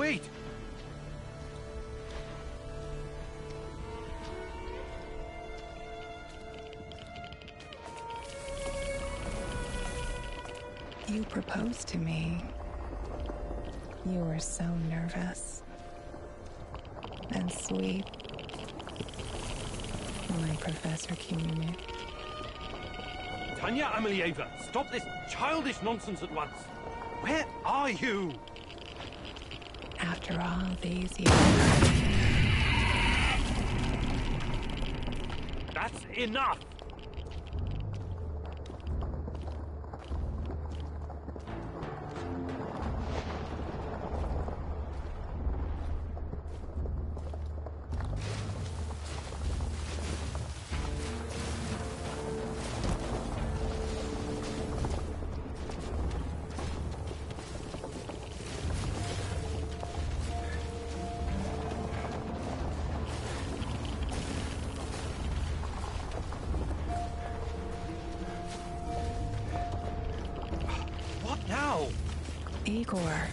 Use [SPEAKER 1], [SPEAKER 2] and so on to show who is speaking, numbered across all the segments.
[SPEAKER 1] wait!
[SPEAKER 2] You proposed to me. You were so nervous and sweet. My Professor Communic.
[SPEAKER 1] Tanya Amelieva, stop this childish nonsense at once. Where are you?
[SPEAKER 2] After all these years.
[SPEAKER 1] That's enough! Now?
[SPEAKER 2] Igor.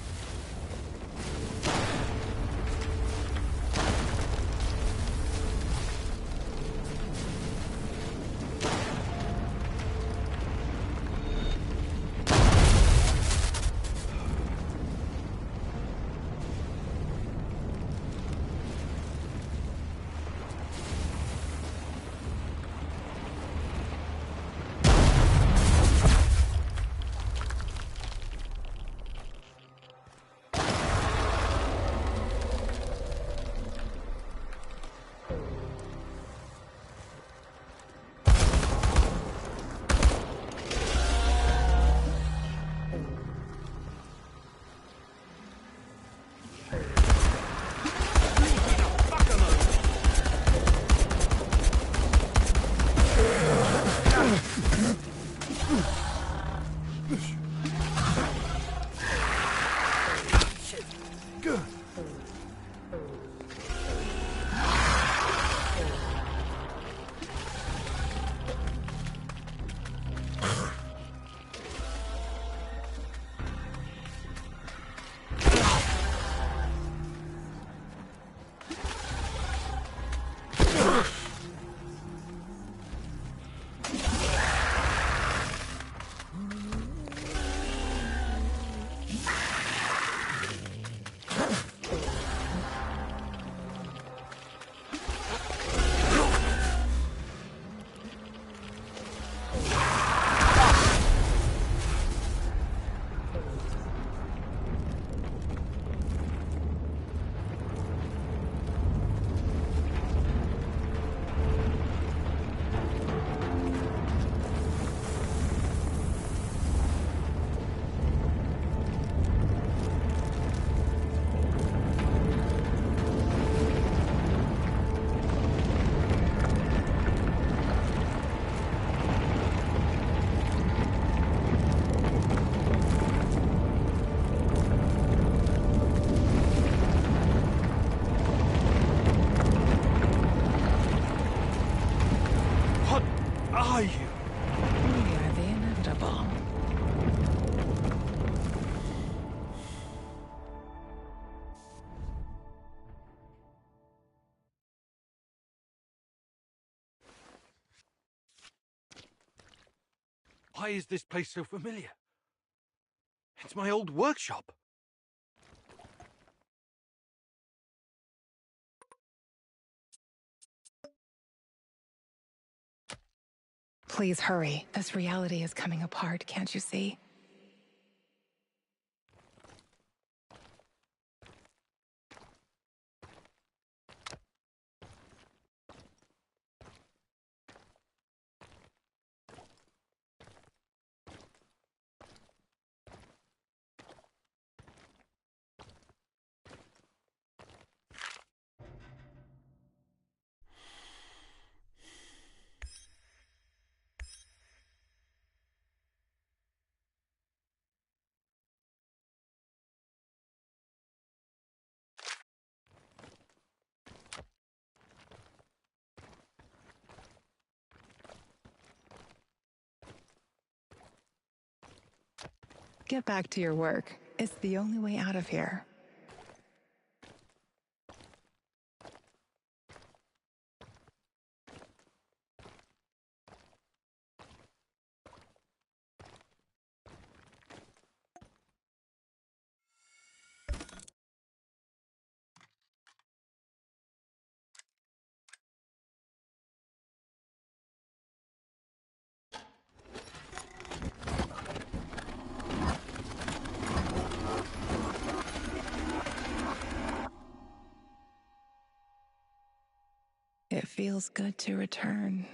[SPEAKER 1] Are you?
[SPEAKER 2] We are the inevitable.
[SPEAKER 1] Why is this place so familiar? It's my old workshop.
[SPEAKER 2] Please hurry. This reality is coming apart, can't you see? Get back to your work. It's the only way out of here. feels good to return.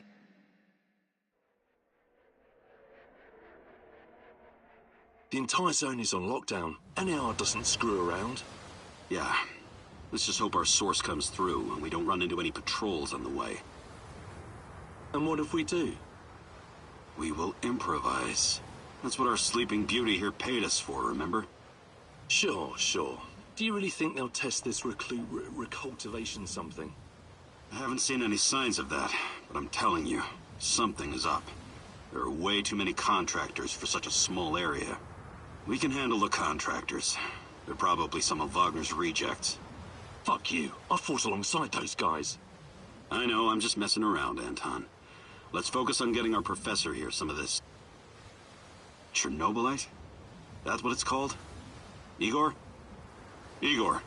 [SPEAKER 3] The entire zone is on lockdown. NAR doesn't screw around.
[SPEAKER 4] Yeah. Let's just hope our source comes through and we don't run into any patrols on the way.
[SPEAKER 3] And what if we do?
[SPEAKER 4] We will improvise. That's what our Sleeping Beauty here paid us for, remember?
[SPEAKER 3] Sure. Do you really think they'll test this recultivation something?
[SPEAKER 4] I haven't seen any signs of that, but I'm telling you, something is up. There are way too many contractors for such a small area. We can handle the contractors. They're probably some of Wagner's rejects.
[SPEAKER 3] Fuck you. I fought alongside those guys.
[SPEAKER 4] I know, I'm just messing around, Anton. Let's focus on getting our professor here some of this... Chernobylite? That's what it's called? Igor? Igor.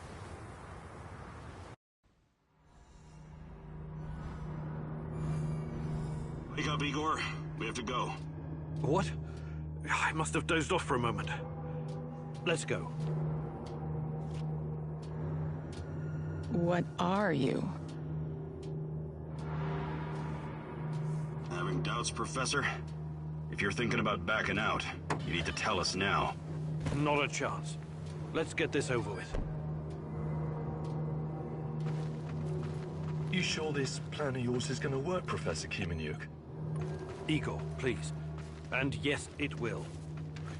[SPEAKER 4] Wake up, Igor. We have to go.
[SPEAKER 1] What? I must have dozed off for a moment. Let's go.
[SPEAKER 2] What are you?
[SPEAKER 4] Having doubts, Professor? If you're thinking about backing out, you need to tell us now.
[SPEAKER 1] Not a chance. Let's get this over with.
[SPEAKER 3] You sure this plan of yours is going to work, Professor Kimenyuk?
[SPEAKER 1] Igor, please. And yes, it will.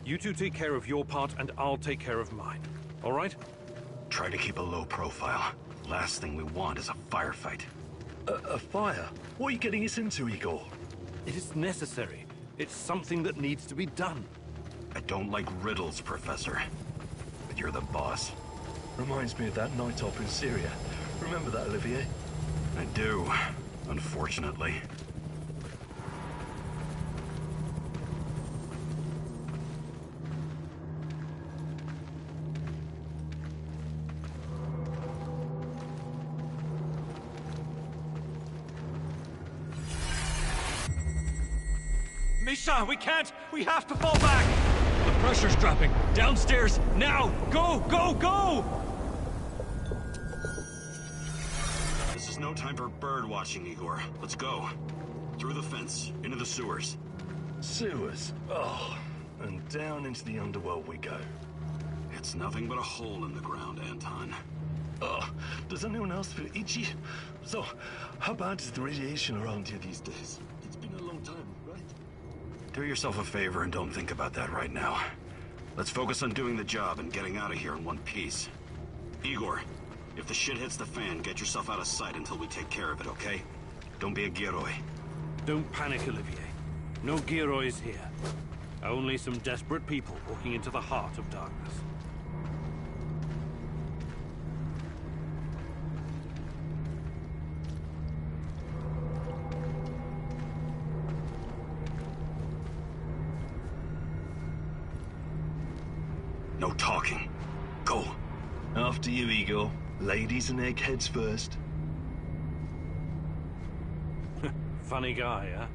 [SPEAKER 1] You two take care of your part, and I'll take care of mine. All right?
[SPEAKER 4] Try to keep a low profile. Last thing we want is a firefight.
[SPEAKER 3] A fire? What are you getting us into, Igor?
[SPEAKER 1] It is necessary. It's something that needs to be done.
[SPEAKER 4] I don't like riddles, Professor. But you're the boss.
[SPEAKER 3] Reminds me of that night op in Syria. Remember that, Olivier?
[SPEAKER 4] I do, unfortunately.
[SPEAKER 1] Misha, we can't! We have to fall back!
[SPEAKER 5] The pressure's dropping. Downstairs, now! Go, go, go!
[SPEAKER 4] This is no time for bird watching, Igor. Let's go. Through the fence, into the sewers.
[SPEAKER 3] Sewers? Oh, and down into the underworld we go.
[SPEAKER 4] It's nothing but a hole in the ground, Anton.
[SPEAKER 3] Oh, does anyone else feel itchy? So, how bad is the radiation around here these days? It's been a long time, right?
[SPEAKER 4] Do yourself a favor and don't think about that right now. Let's focus on doing the job and getting out of here in one piece. Igor, if the shit hits the fan, get yourself out of sight until we take care of it, okay? Don't be a Gieroi.
[SPEAKER 1] Don't panic, Olivier. No Giroids here. Only some desperate people walking into the heart of darkness.
[SPEAKER 4] No talking. Go.
[SPEAKER 3] After you, Igor. Ladies and eggheads first.
[SPEAKER 1] Funny guy, huh?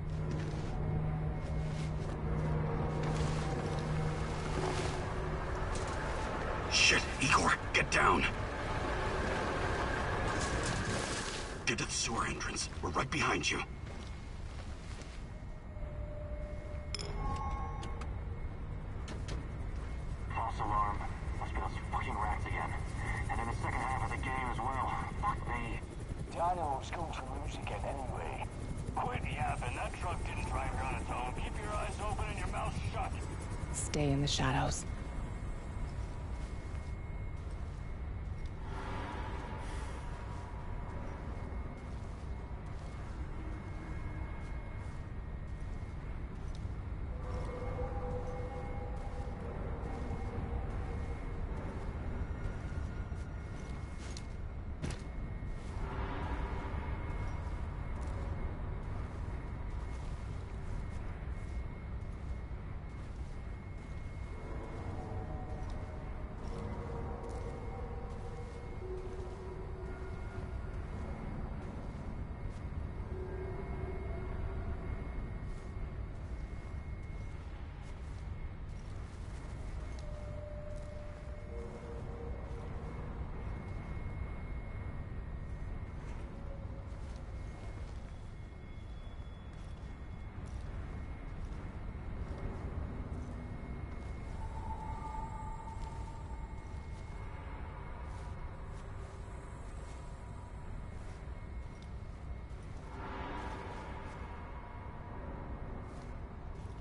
[SPEAKER 4] Shit, Igor, get down. Get to the sewer entrance. We're right behind you.
[SPEAKER 6] False alarm. Must be those fucking rats again. And in the second half of the game as well. Fuck me.
[SPEAKER 7] Dynamos going to lose again anyway.
[SPEAKER 6] Quit yapping. That truck didn't drive here on its own. Keep your eyes open and your mouth shut.
[SPEAKER 2] Stay in the shadows.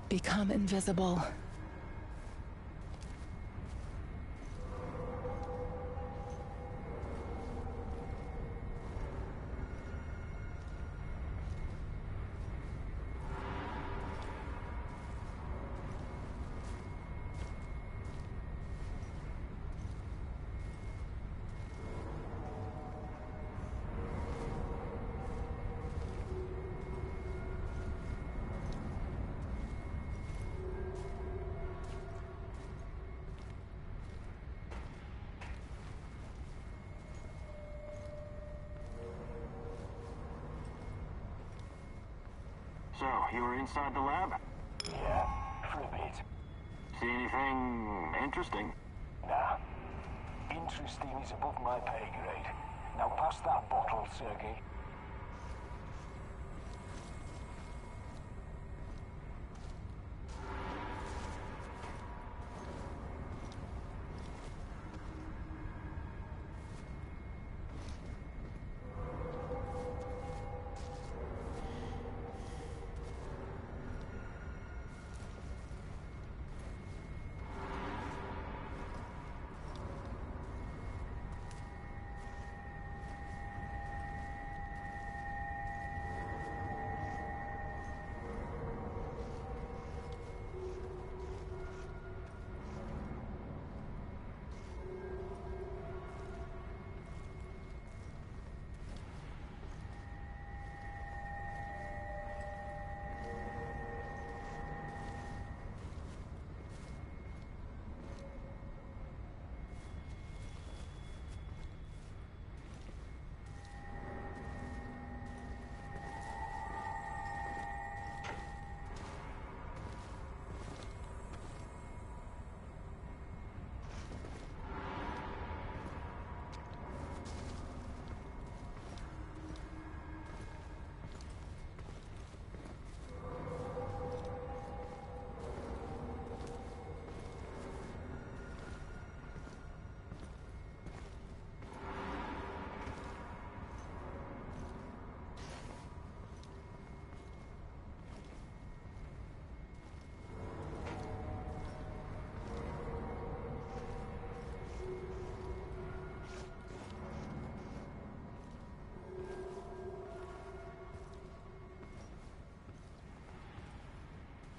[SPEAKER 2] Become invisible.
[SPEAKER 6] So, you were inside the lab?
[SPEAKER 7] Yeah, for a bit.
[SPEAKER 6] See anything interesting?
[SPEAKER 7] Nah. Interesting is above my pay grade. Now pass that bottle, Sergey.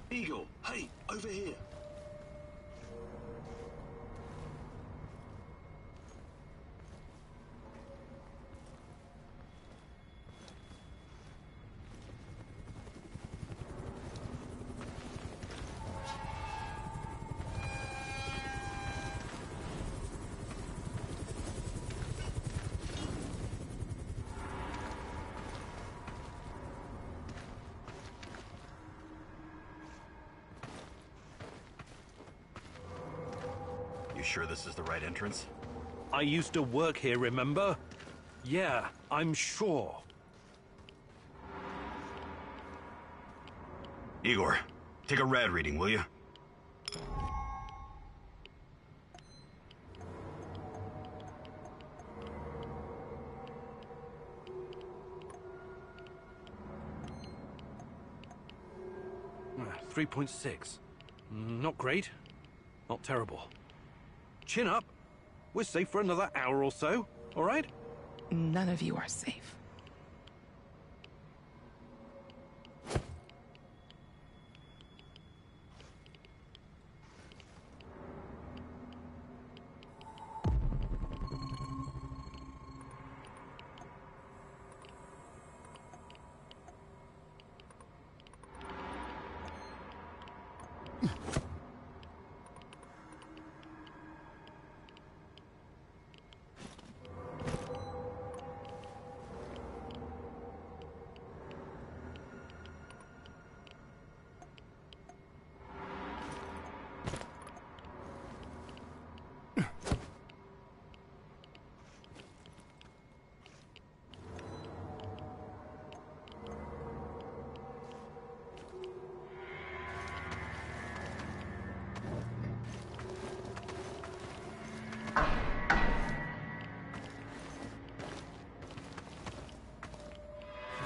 [SPEAKER 3] Eagle, hey, over here.
[SPEAKER 4] Sure this is the right entrance?
[SPEAKER 1] I used to work here, remember? Yeah, I'm sure.
[SPEAKER 4] Igor, take a rad reading, will you?
[SPEAKER 1] Ah, 3.6. Not great. Not terrible. Chin up. We're safe for another hour or so, all right?
[SPEAKER 2] None of you are safe.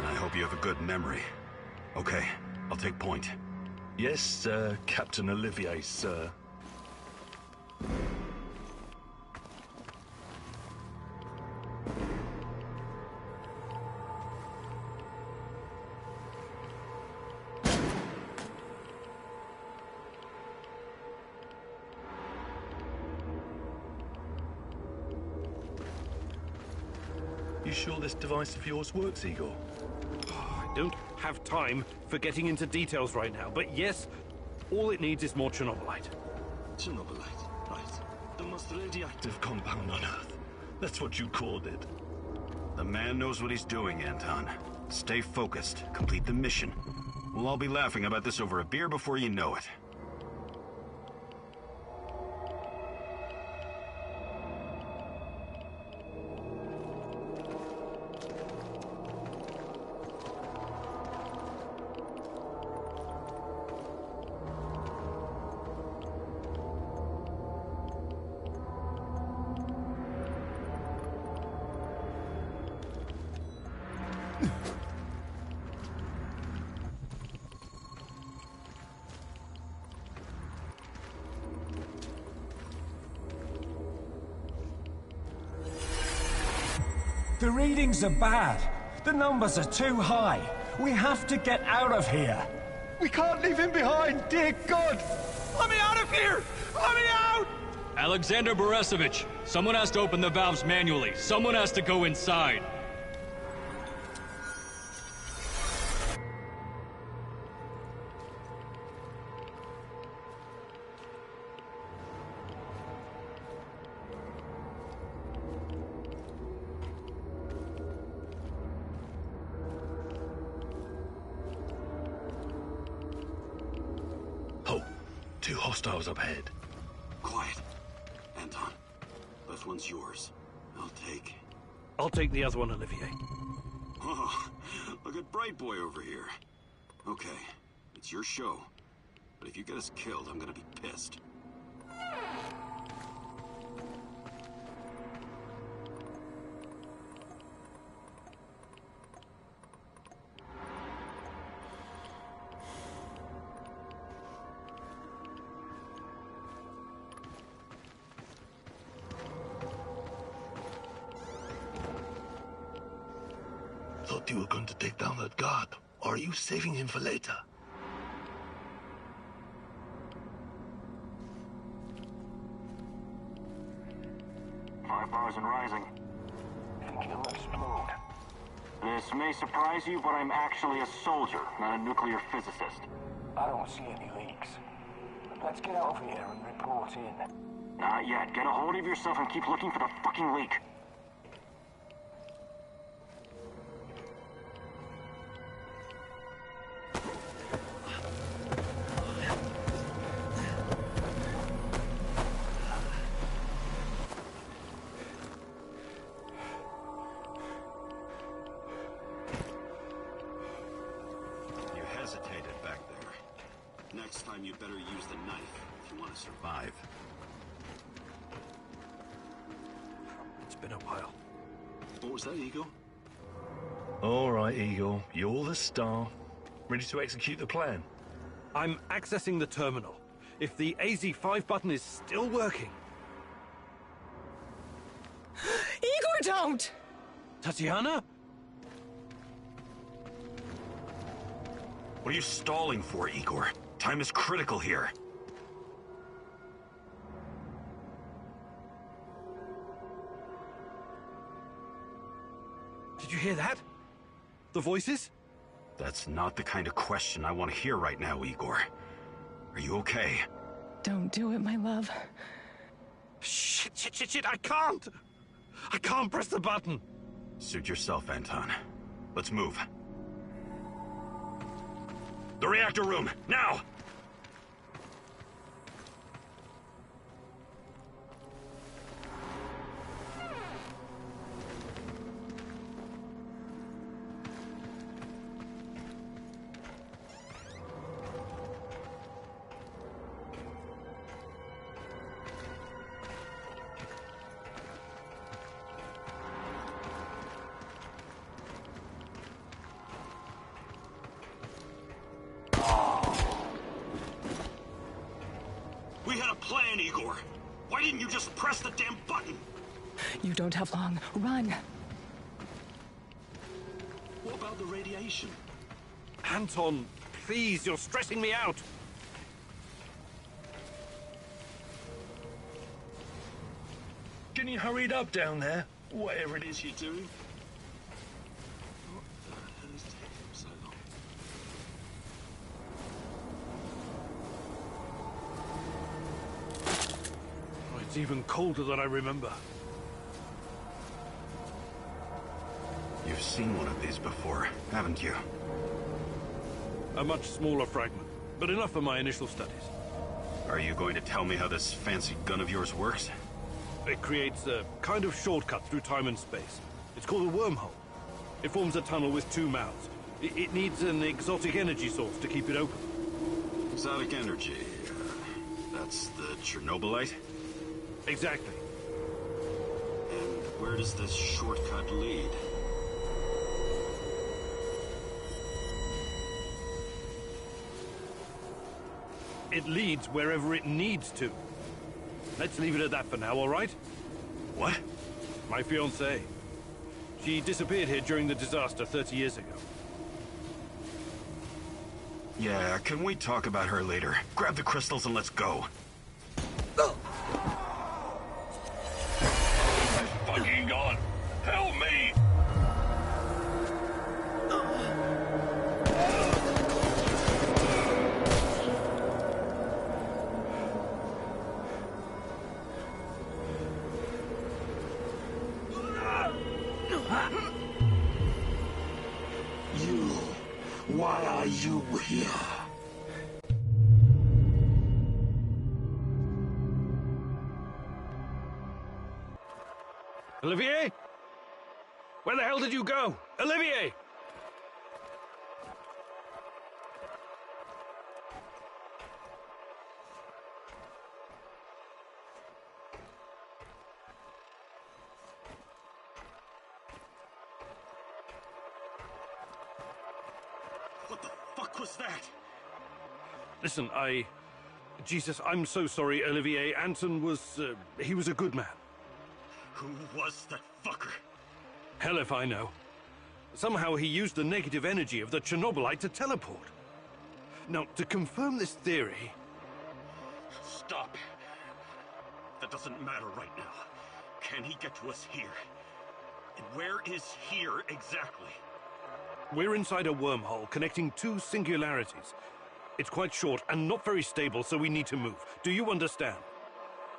[SPEAKER 4] I hope you have a good memory. Okay, I'll take point.
[SPEAKER 3] Yes, Captain Olivier, sir. You sure this device of yours works, Igor?
[SPEAKER 1] I don't have time for getting into details right now, but yes, all it needs is more Chernobylite.
[SPEAKER 3] Chernobylite, right. The most radioactive compound on Earth. That's what you called it.
[SPEAKER 4] The man knows what he's doing, Anton. Stay focused. Complete the mission. We'll all be laughing about this over a beer before you know it.
[SPEAKER 7] The readings are bad. The numbers are too high. We have to get out of here.
[SPEAKER 3] We can't leave him behind, dear God!
[SPEAKER 5] Let me out of here! Let me out! Alexander Borisovich, someone has to open the valves manually. Someone has to go inside.
[SPEAKER 3] Oh, two hostiles up ahead.
[SPEAKER 4] Quiet. Anton, left one's yours.
[SPEAKER 1] I'll take the other one, Olivier.
[SPEAKER 4] Oh, look at Bright Boy over here. Okay, it's your show. But if you get us killed, I'm gonna be pissed.
[SPEAKER 3] Thought you were going to take down that guard. Or are you saving him for later?
[SPEAKER 6] Five bars and rising.
[SPEAKER 7] Think he'll explode.
[SPEAKER 6] This may surprise you, but I'm actually a soldier, not a nuclear physicist.
[SPEAKER 7] I don't see any leaks. Let's get out of here and report in.
[SPEAKER 6] Not yet. Get a hold of yourself and keep looking for the fucking leak.
[SPEAKER 4] You hesitated back there. Next time you better use the knife if you want to survive.
[SPEAKER 1] It's been a while.
[SPEAKER 4] What was that, Eagle?
[SPEAKER 3] All right, Eagle. You're the star. Ready to execute the plan?
[SPEAKER 1] I'm accessing the terminal. If the AZ5 button is still working...
[SPEAKER 2] Igor, don't!
[SPEAKER 1] Tatiana?
[SPEAKER 4] What are you stalling for, Igor? Time is critical here.
[SPEAKER 1] Did you hear that? The voices?
[SPEAKER 4] That's not the kind of question I want to hear right now, Igor. Are you okay?
[SPEAKER 2] Don't do it, my love.
[SPEAKER 1] Shit, I can't! I can't press the button!
[SPEAKER 4] Suit yourself, Anton. Let's move. The reactor room, now! We had a plan, Igor. Why didn't you just press the damn button?
[SPEAKER 2] You don't have long. Run!
[SPEAKER 3] What about the radiation?
[SPEAKER 1] Anton, please, you're stressing me out.
[SPEAKER 3] Can you hurry it up down there? Whatever it is you're doing. What the hell is taking him so long?
[SPEAKER 1] Oh, it's even colder than I remember.
[SPEAKER 4] You've seen one of these before, haven't you?
[SPEAKER 1] A much smaller fragment, but enough for my initial studies.
[SPEAKER 4] Are you going to tell me how this fancy gun of yours works?
[SPEAKER 1] It creates a kind of shortcut through time and space. It's called a wormhole. It forms a tunnel with two mouths. It needs an exotic energy source to keep it open.
[SPEAKER 4] Exotic energy. That's the Chernobylite?
[SPEAKER 1] Exactly.
[SPEAKER 4] And where does this shortcut lead?
[SPEAKER 1] It leads wherever it needs to. Let's leave it at that for now, all right?
[SPEAKER 4] What?
[SPEAKER 1] My fiancée. She disappeared here during the disaster 30 years ago.
[SPEAKER 4] Yeah, can we talk about her later? Grab the crystals and let's go.
[SPEAKER 3] Fucking God! Help me!
[SPEAKER 8] Why are you here?
[SPEAKER 1] Olivier? Where the hell did you go? Olivier!
[SPEAKER 4] What the fuck was that?
[SPEAKER 1] Listen, Jesus, I'm so sorry, Olivier. Anton was, he was a good man.
[SPEAKER 4] Who was that fucker?
[SPEAKER 1] Hell if I know. Somehow he used the negative energy of the Chernobylite to teleport. Now, to confirm this theory...
[SPEAKER 4] Stop. That doesn't matter right now. Can he get to us here? And where is here exactly?
[SPEAKER 1] We're inside a wormhole connecting two singularities. It's quite short and not very stable, so we need to move. Do you understand?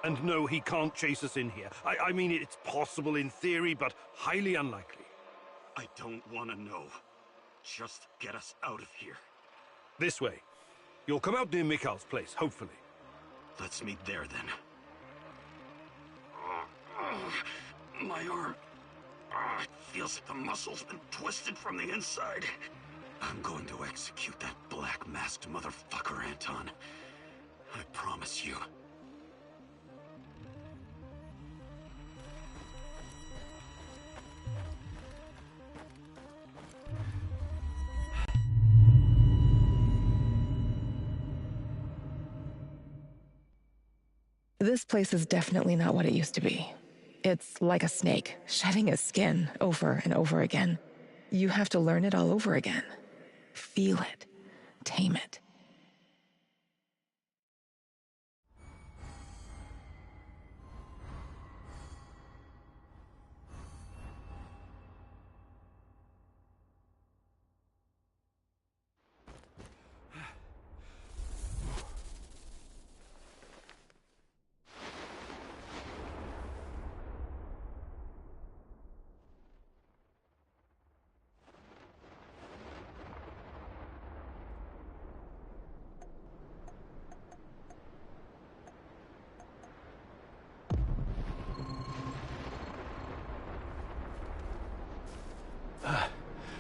[SPEAKER 1] And no, he can't chase us in here. I mean, it's possible in theory, but highly unlikely.
[SPEAKER 4] I don't want to know. Just get us out of here.
[SPEAKER 1] This way. You'll come out near Mikhail's place, hopefully.
[SPEAKER 4] Let's meet there, then. My arm. It feels like the muscle's been twisted from the inside. I'm going to execute that black-masked motherfucker, Anton. I promise you.
[SPEAKER 2] This place is definitely not what it used to be. It's like a snake, shedding its skin over and over again. You have to learn it all over again. Feel it. Tame it.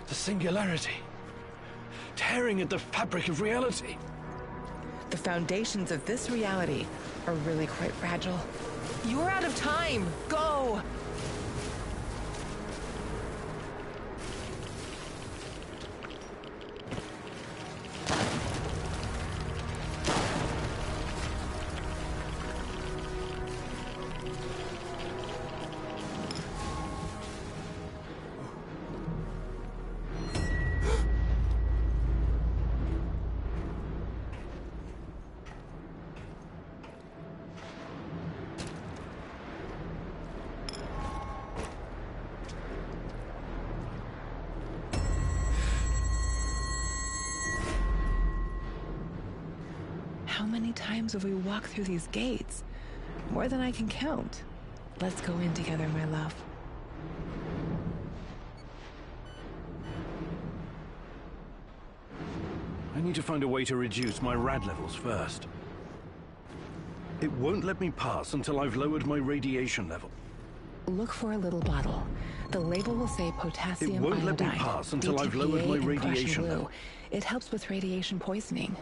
[SPEAKER 1] The singularity. Tearing at the fabric of reality.
[SPEAKER 2] The foundations of this reality are really quite fragile. You're out of time! Go! many times have we walked through these gates? More than I can count. Let's go in together, my love.
[SPEAKER 1] I need to find a way to reduce my rad levels first. It won't let me pass until I've lowered my radiation level.
[SPEAKER 2] Look for a little bottle. The label will say potassium
[SPEAKER 1] It won't
[SPEAKER 2] iodide,
[SPEAKER 1] let me pass until I've lowered my
[SPEAKER 2] DTPA, and
[SPEAKER 1] radiation
[SPEAKER 2] Prussian blue.
[SPEAKER 1] level.
[SPEAKER 2] It helps with radiation poisoning.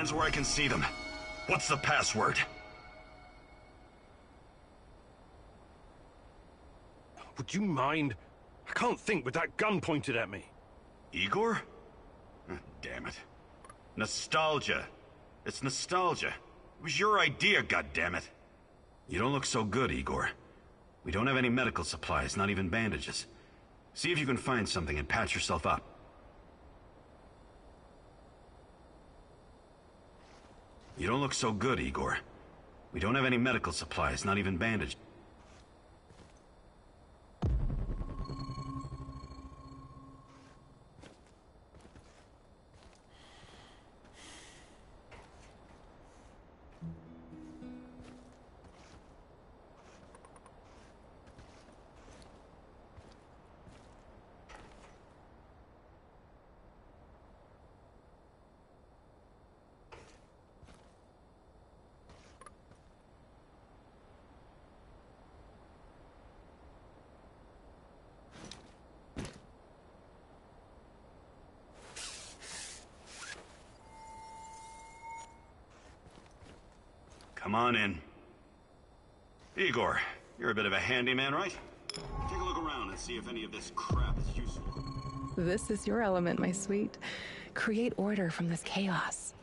[SPEAKER 4] Hands where I can see them. What's the password?
[SPEAKER 1] Would you mind? I can't think with that gun pointed at me.
[SPEAKER 4] Igor? Damn it. Nostalgia. It's nostalgia. It was your idea, goddammit. You don't look so good, Igor. We don't have any medical supplies, not even bandages. See if you can find something and patch yourself up. You don't look so good, Igor. We don't have any medical supplies, not even bandages. Come on in. Igor, you're a bit of a handyman, right? Take a look around and see if any of this crap is useful.
[SPEAKER 2] This is your element, my sweet. Create order from this chaos.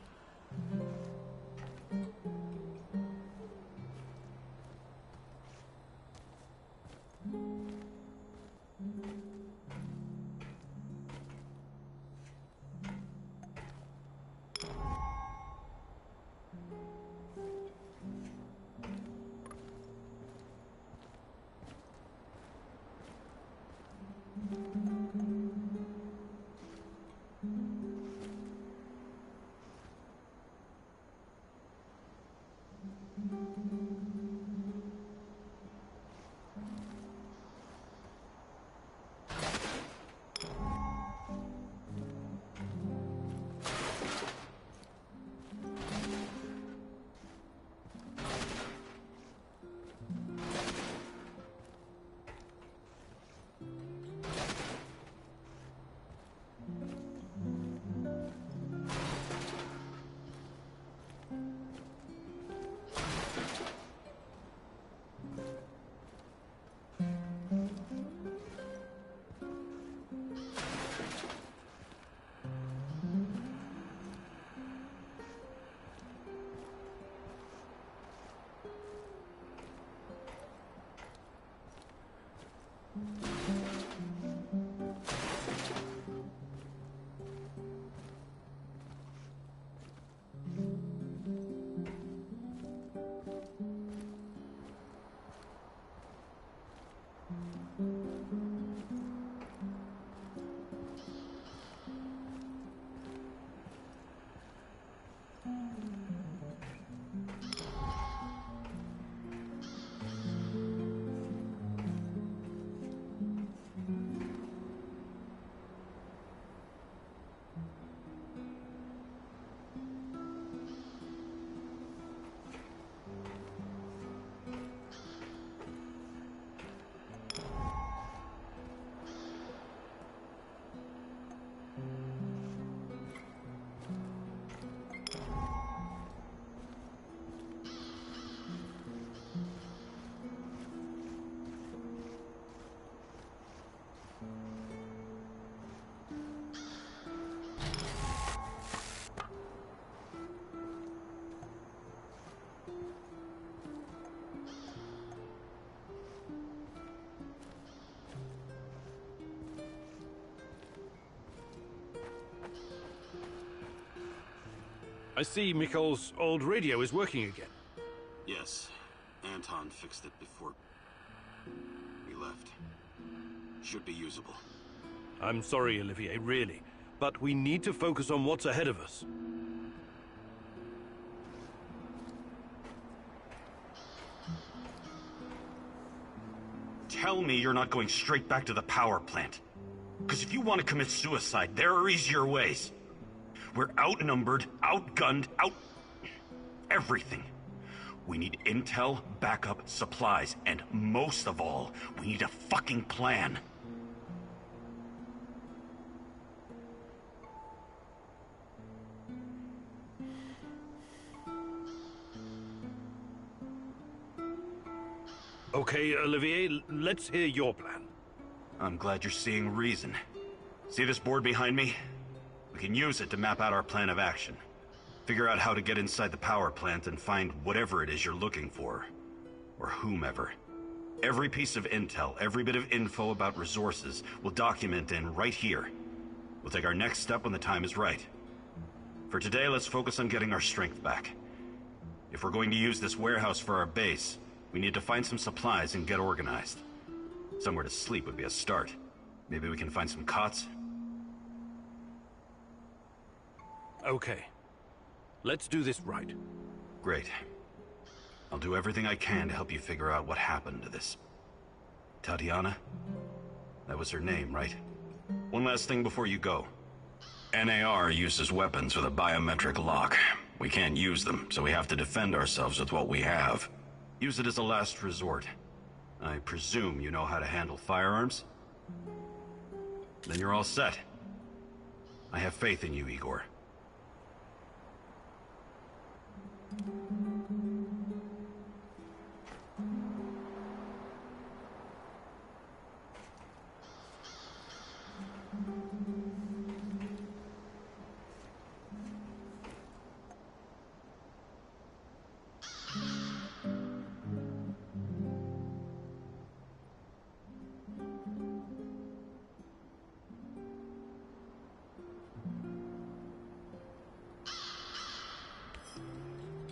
[SPEAKER 1] I see Mikol's old radio is working again.
[SPEAKER 4] Yes. Anton fixed it before we left. Should be usable.
[SPEAKER 1] I'm sorry, Olivier, really. But we need to focus on what's ahead of us.
[SPEAKER 4] Tell me you're not going straight back to the power plant. Because if you want to commit suicide, there are easier ways. We're outnumbered, outgunned, everything. We need intel, backup, supplies, and most of all, we need a fucking plan.
[SPEAKER 1] Okay, Olivier, let's hear your plan.
[SPEAKER 4] I'm glad you're seeing reason. See this board behind me? We can use it to map out our plan of action. Figure out how to get inside the power plant and find whatever it is you're looking for. Or whomever. Every piece of intel, every bit of info about resources, we'll document in right here. We'll take our next step when the time is right. For today, let's focus on getting our strength back. If we're going to use this warehouse for our base, we need to find some supplies and get organized. Somewhere to sleep would be a start. Maybe we can find some cots?
[SPEAKER 1] Okay. Let's do this right.
[SPEAKER 4] Great. I'll do everything I can to help you figure out what happened to this... Tatiana? That was her name, right? One last thing before you go.
[SPEAKER 9] NAR uses weapons with a biometric lock. We can't use them, so we have to defend ourselves with what we have.
[SPEAKER 4] Use it as a last resort. I presume you know how to handle firearms? Then you're all set. I have faith in you, Igor.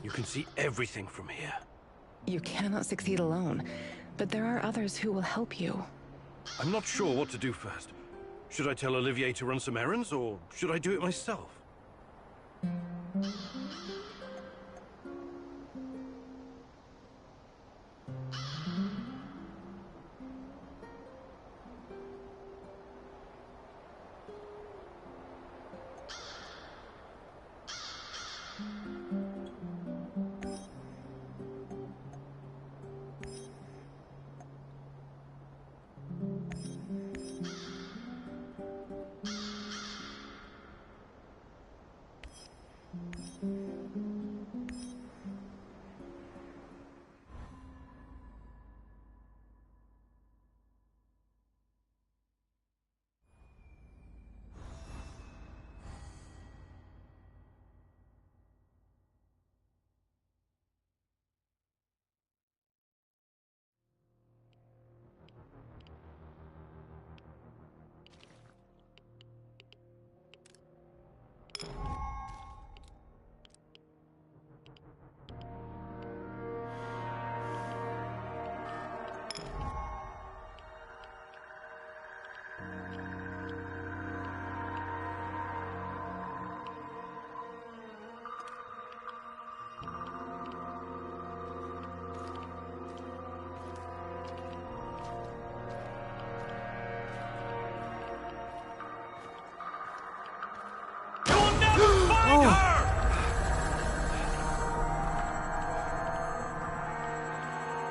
[SPEAKER 1] You can see everything from here.
[SPEAKER 2] You cannot succeed alone, but there are others who will help you.
[SPEAKER 1] I'm not sure what to do first. Should I tell Olivier to run some errands, or should I do it myself?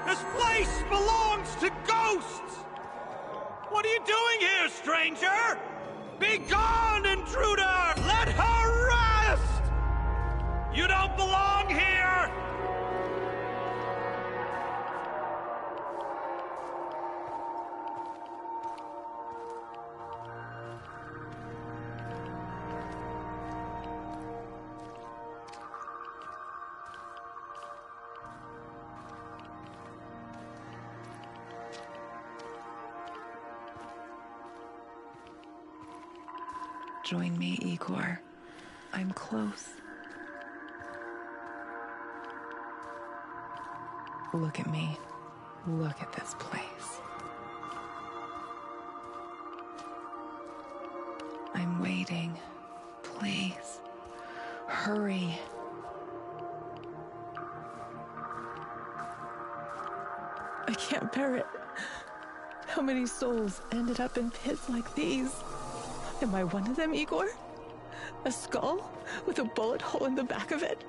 [SPEAKER 1] This place belongs to ghosts! What are you doing here, stranger? Be gone, intruder! Let her rest! You don't belong here!
[SPEAKER 2] Join me, Igor. I'm close. Look at me. Look at this place. I'm waiting. Please. Hurry. I can't bear it. How many souls ended up in pits like these? Am I one of them, Igor? A skull with a bullet hole in the back of it?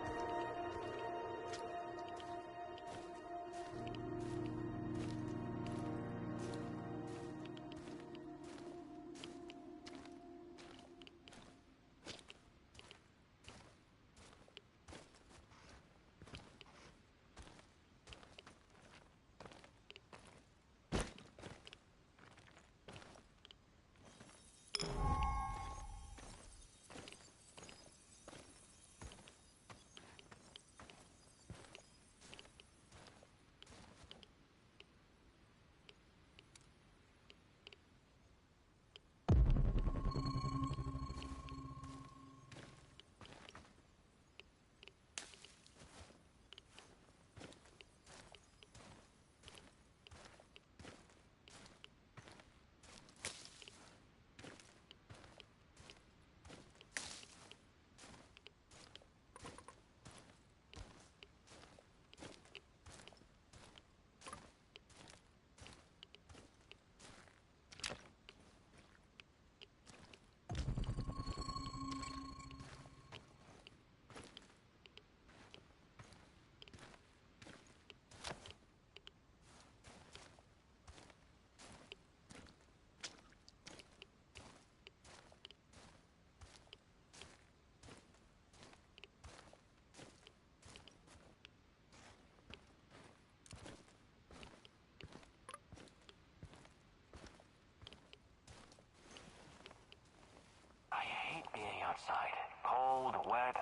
[SPEAKER 6] Outside. Cold, wet,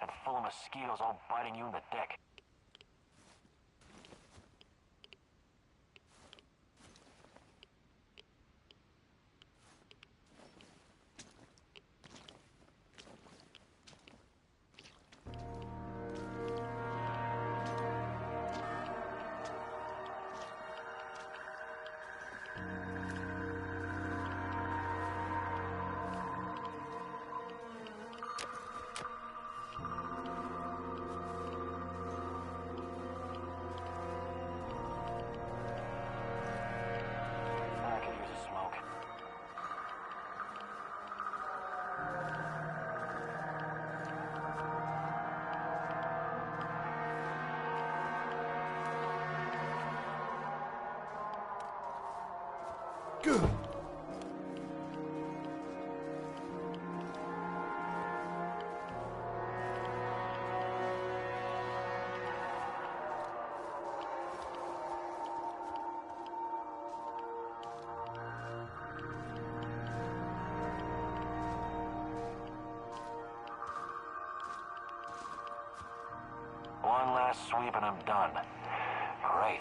[SPEAKER 6] and full of mosquitoes all biting you in the dick.
[SPEAKER 8] Good.
[SPEAKER 6] One last sweep and I'm done. Great.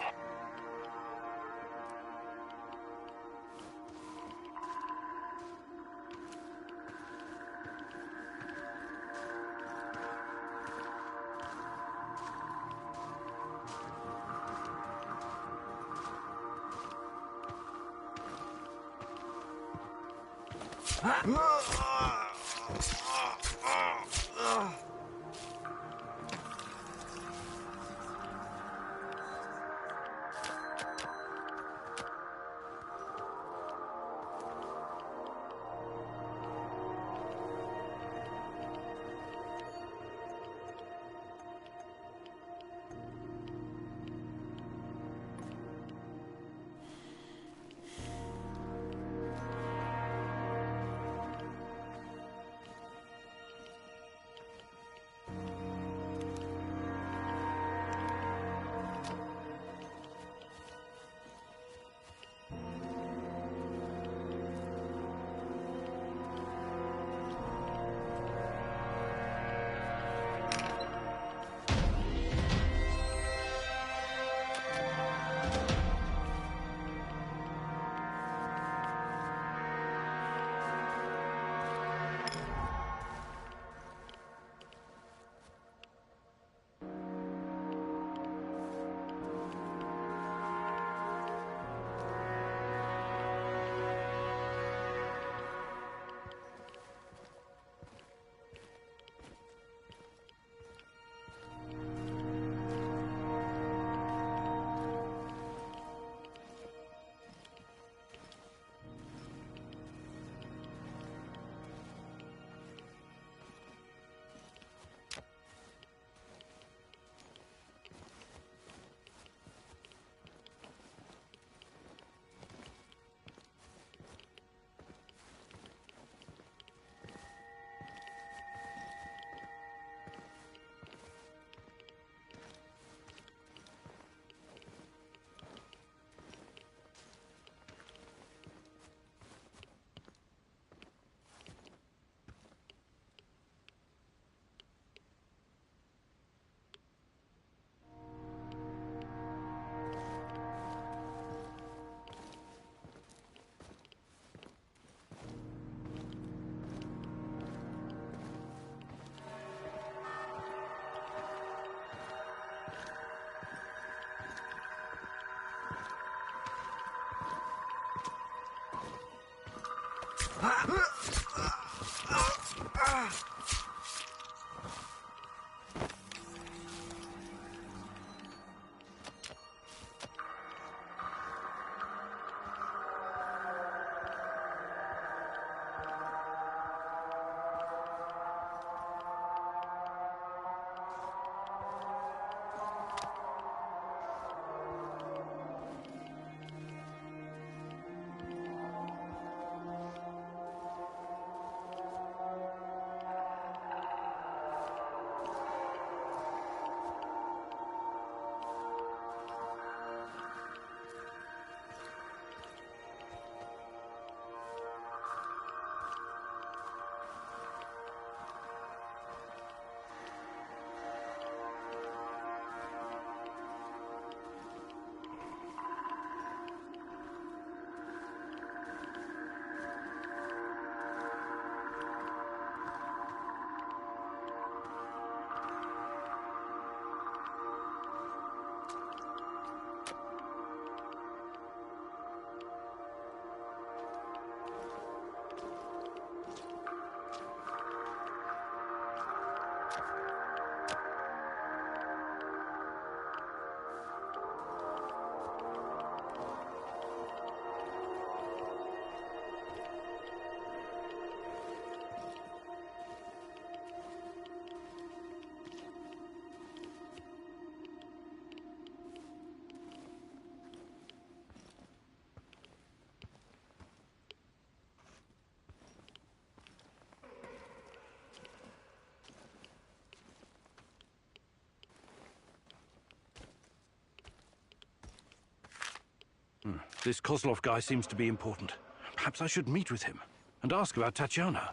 [SPEAKER 1] This Kozlov guy seems to be important. Perhaps I should meet with him and ask about Tatiana.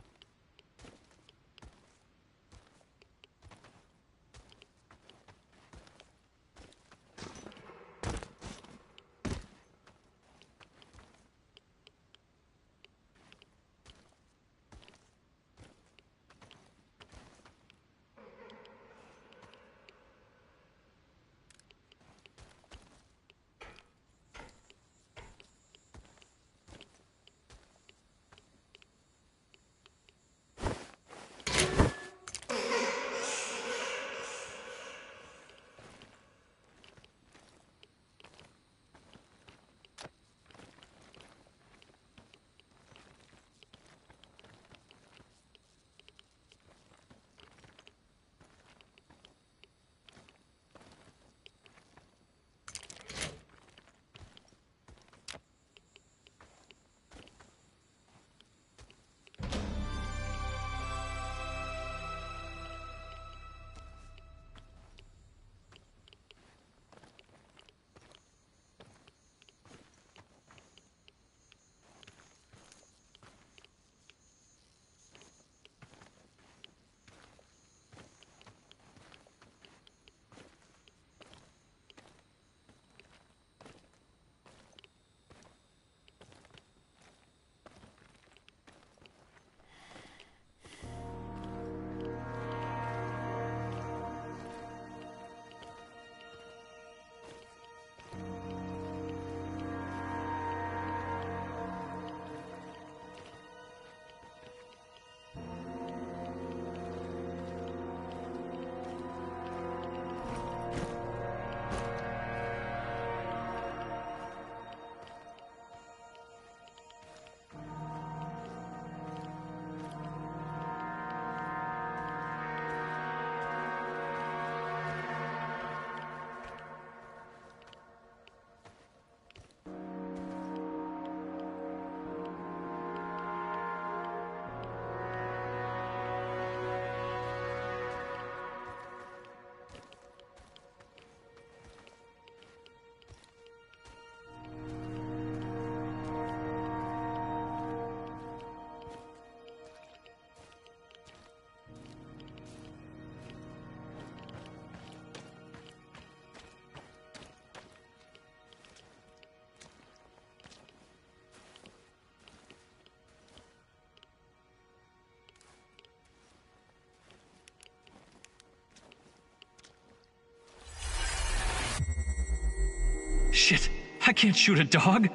[SPEAKER 5] Shit, I can't shoot a dog.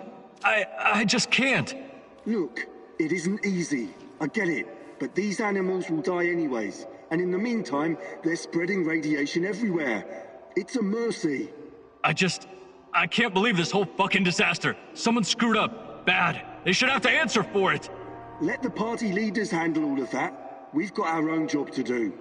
[SPEAKER 5] I just can't.
[SPEAKER 8] Look, it isn't easy. I get it. But these animals will die anyways. And in the meantime, they're spreading radiation everywhere. It's a mercy.
[SPEAKER 5] I can't believe this whole fucking disaster. Someone screwed up. Bad. They should have to answer for it.
[SPEAKER 8] Let the party leaders handle all of that. We've got our own job to do.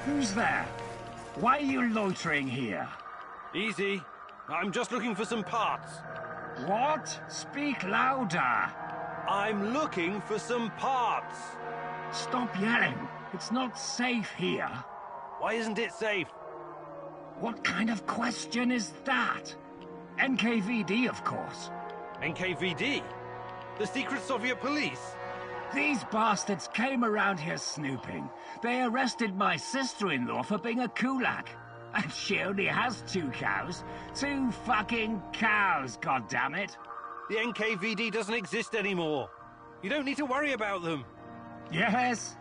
[SPEAKER 7] Who's there? Why are you loitering here?
[SPEAKER 1] Easy. I'm just looking for some parts.
[SPEAKER 7] What? Speak louder.
[SPEAKER 1] I'm looking for some parts.
[SPEAKER 7] Stop yelling. It's not safe here.
[SPEAKER 1] Why isn't it safe?
[SPEAKER 7] What kind of question is that? NKVD, of course.
[SPEAKER 1] NKVD? The secret Soviet police?
[SPEAKER 7] These bastards came around here snooping. They arrested my sister-in-law for being a kulak. And she only has 2 cows. 2 fucking cows, goddammit.
[SPEAKER 1] The NKVD doesn't exist anymore. You don't need to worry about them.
[SPEAKER 7] Yes.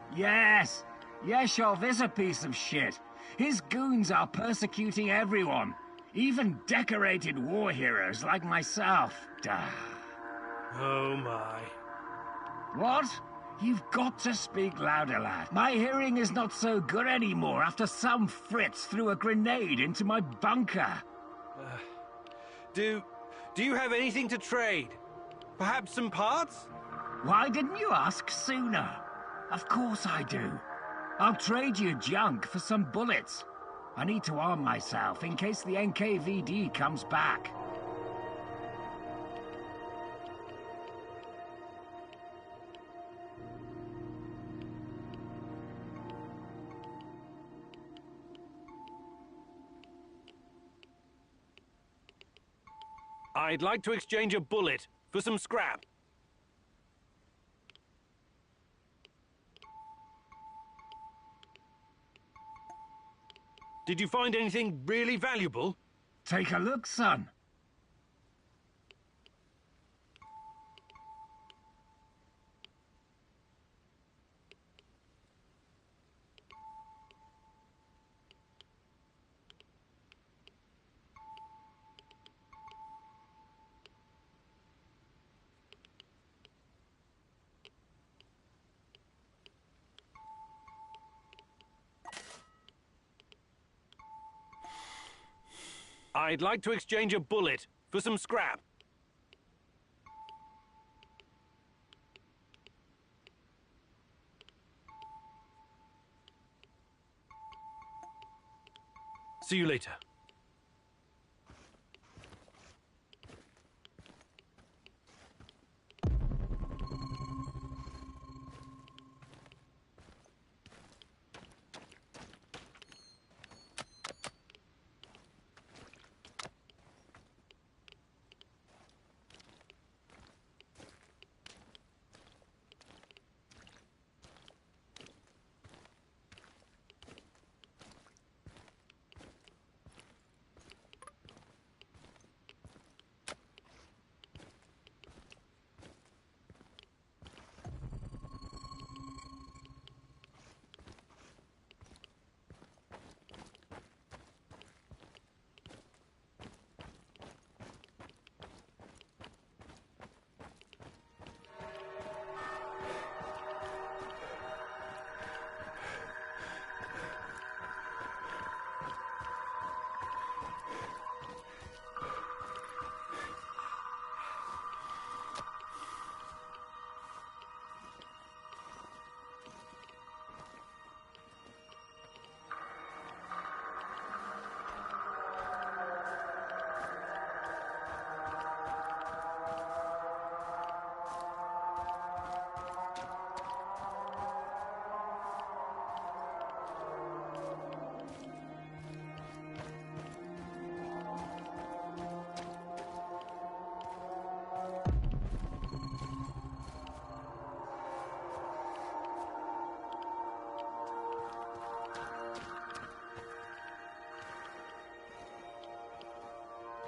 [SPEAKER 7] Yeshov is a piece of shit. His goons are persecuting everyone. Even decorated war heroes like myself. Duh.
[SPEAKER 1] Oh my.
[SPEAKER 7] What? You've got to speak louder, lad. My hearing is not so good anymore after some Fritz threw a grenade into my bunker.
[SPEAKER 1] Do you have anything to trade? Perhaps some parts?
[SPEAKER 7] Why didn't you ask sooner? Of course I do. I'll trade you junk for some bullets. I need to arm myself in case the NKVD comes back.
[SPEAKER 1] I'd like to exchange a bullet for some scrap. Did you find anything really valuable?
[SPEAKER 7] Take a look, son.
[SPEAKER 1] I'd like to exchange a bullet for some scrap. See you later.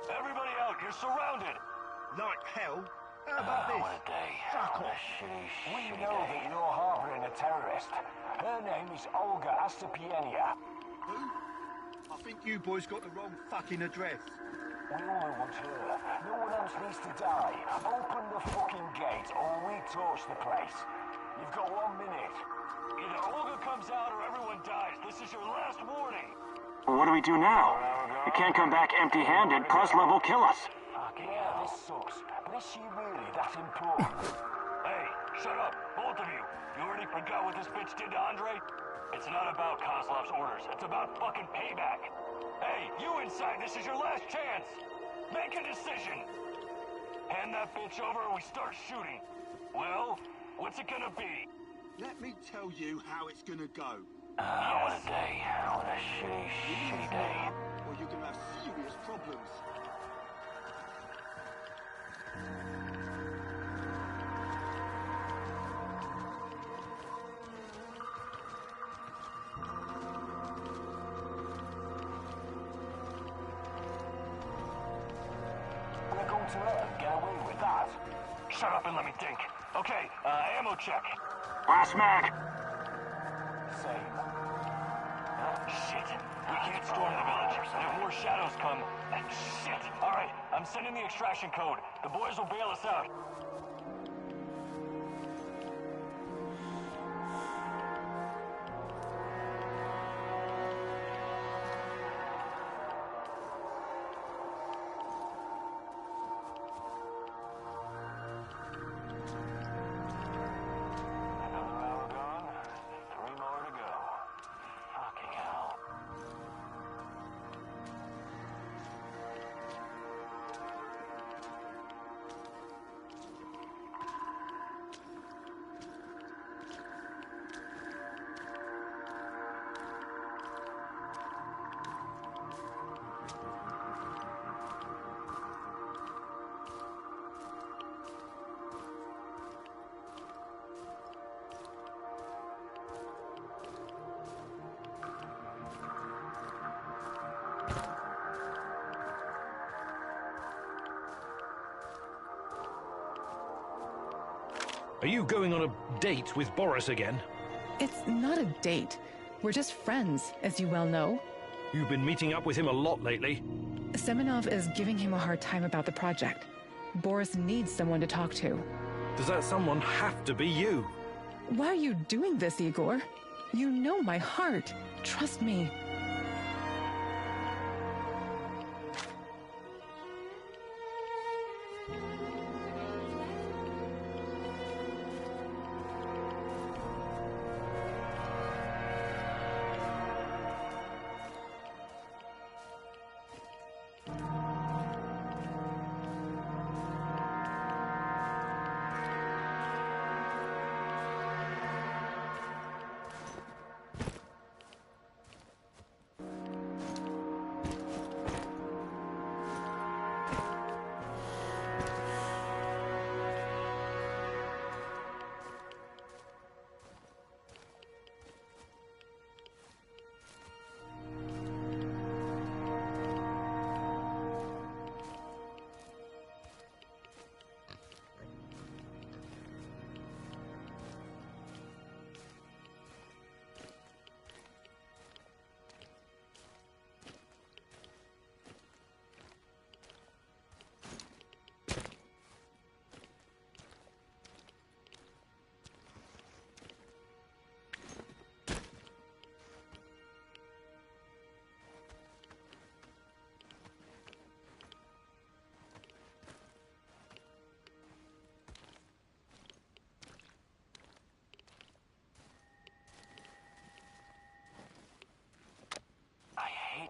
[SPEAKER 6] Everybody out, you're surrounded!
[SPEAKER 8] Like hell? How about this?
[SPEAKER 6] What a day.
[SPEAKER 8] Fuck
[SPEAKER 6] What a
[SPEAKER 8] off.
[SPEAKER 6] shitty
[SPEAKER 10] We know that you're harboring a terrorist. Her name is Olga Astapienia.
[SPEAKER 8] Who? I think you boys got the wrong fucking address.
[SPEAKER 10] We only want her. No one else needs to die. Open the fucking gate or we torch the place. You've got 1 minute.
[SPEAKER 6] Either Olga comes out or everyone dies. This is your last warning.
[SPEAKER 10] Well, what do we do now? We can't come back empty-handed. Kozlov will kill us. Yeah, this sucks. But is she really that important?
[SPEAKER 6] Hey, shut up, both of you. You already forgot what this bitch did to Andre? It's not about Kozlov's orders. It's about fucking payback. Hey, you inside, this is your last chance. Make a decision. Hand that bitch over or we start shooting. Well, what's it gonna be?
[SPEAKER 8] Let me tell you how it's gonna go.
[SPEAKER 6] What a day. What a shitty day.
[SPEAKER 8] Or you're gonna have serious problems.
[SPEAKER 10] We're going to let them get away with that.
[SPEAKER 6] Shut up and let me think. Okay, ammo check.
[SPEAKER 10] Last mag. Same.
[SPEAKER 6] Shit. We can't storm the village. If more shadows come... Shit. All right, I'm sending the extraction code. The boys will bail us out.
[SPEAKER 10] Another hour gone. 3 more to go. Fucking hell.
[SPEAKER 1] Are you going on a date with Boris again?
[SPEAKER 2] It's not a date. We're just friends, as you well know.
[SPEAKER 1] You've been meeting up with him a lot lately.
[SPEAKER 2] Semenov is giving him a hard time about the project. Boris needs someone to talk to.
[SPEAKER 1] Does that someone have to be you?
[SPEAKER 2] Why are you doing this, Igor? You know my heart. Trust me.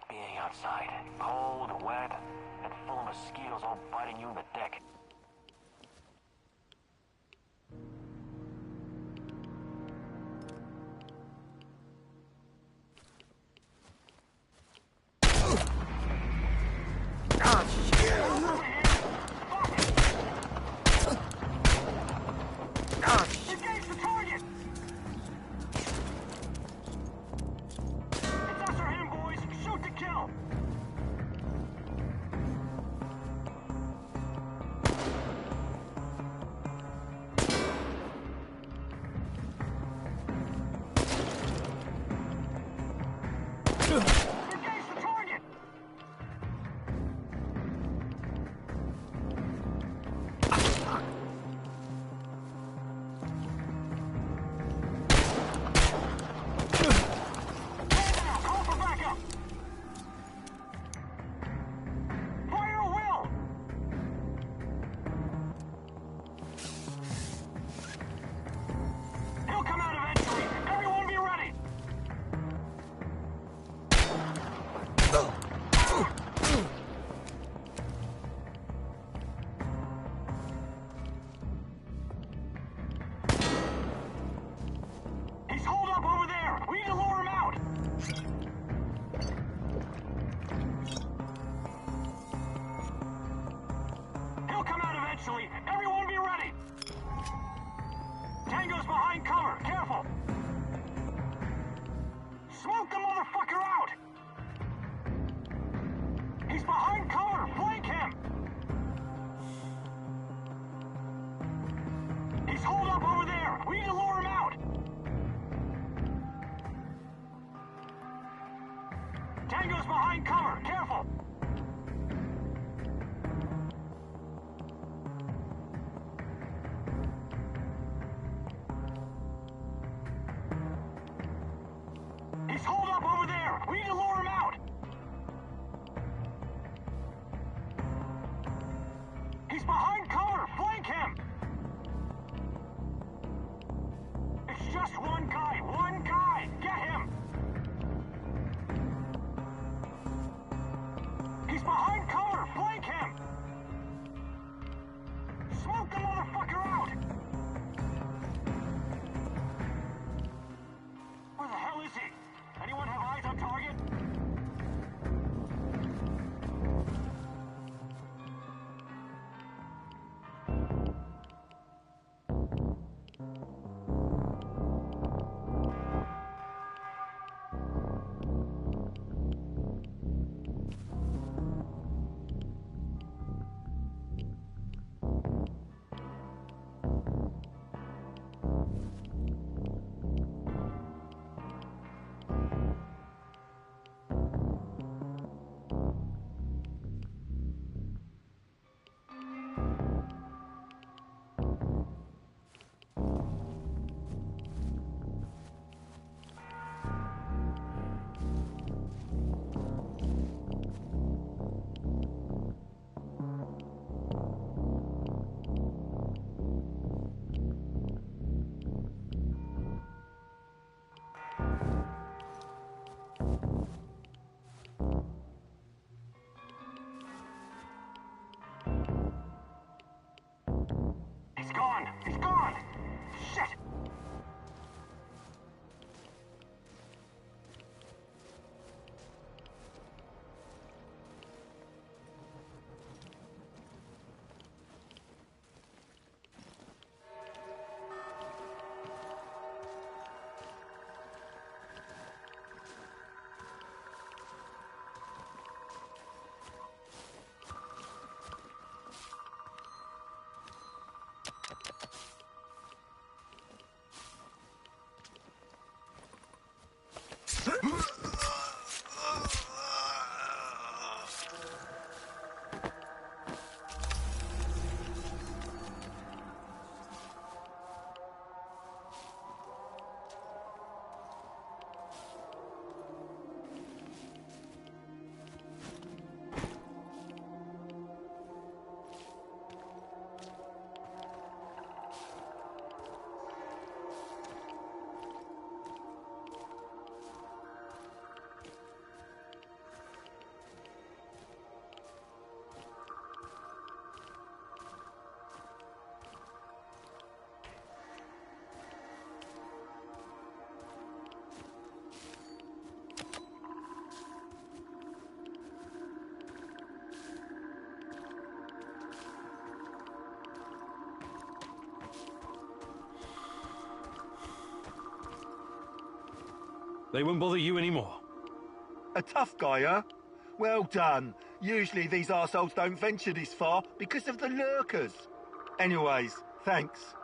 [SPEAKER 6] Being outside, cold, wet, and full of mosquitoes all biting you in the dick.
[SPEAKER 10] Engage the target! It's us or him, boys! Shoot to kill! Engage the target! Call for backup! Fire at will! He'll come out behind cover! Careful! He's holed up over there! We need to lure him out! He's behind cover! Flank him! It's just one guy! One guy! Get him! He's behind cover! Flank him! Smoke the motherfucker out! Where the hell is he? Anyone have eyes on target? He's gone! He's gone! Shit!
[SPEAKER 1] They won't bother you anymore.
[SPEAKER 8] A tough guy, huh? Well done. Usually these arseholes don't venture this far because of the lurkers. Anyways, thanks.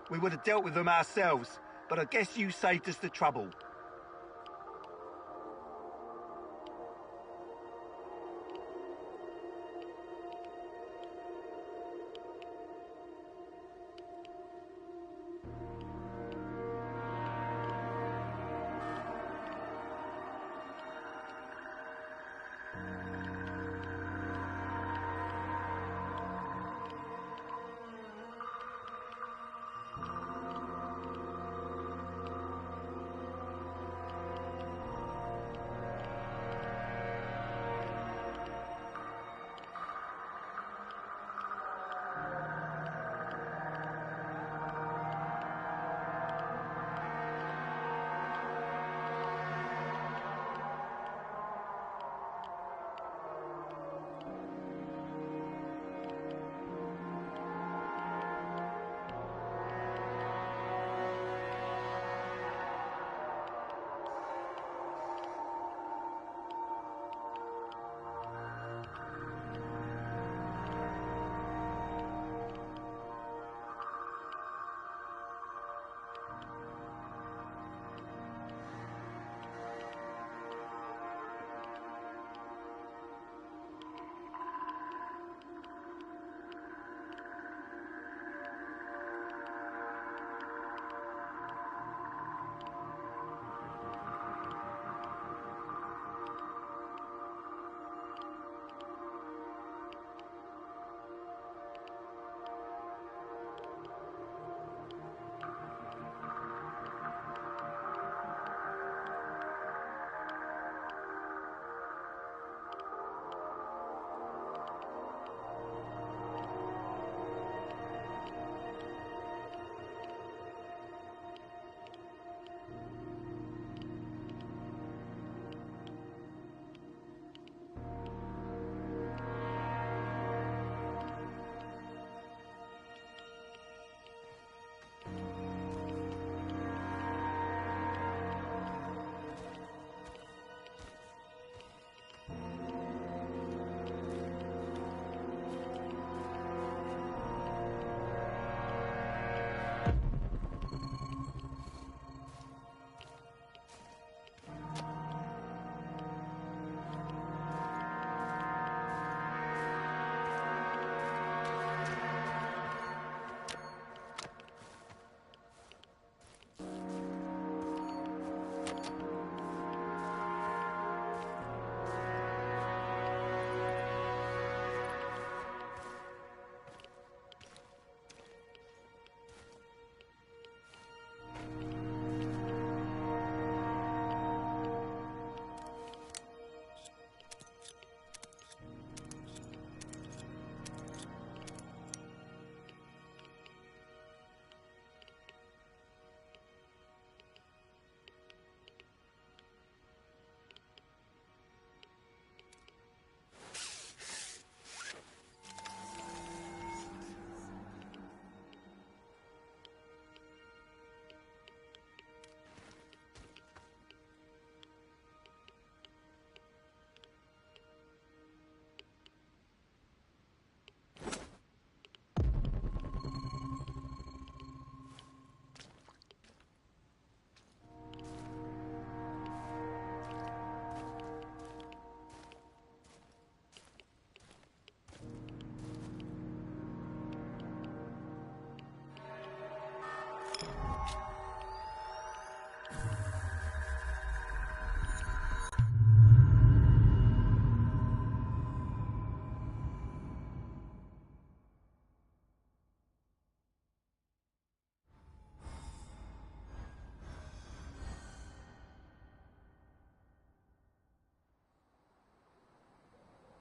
[SPEAKER 8] We would have dealt with them ourselves, but I guess you saved us the trouble.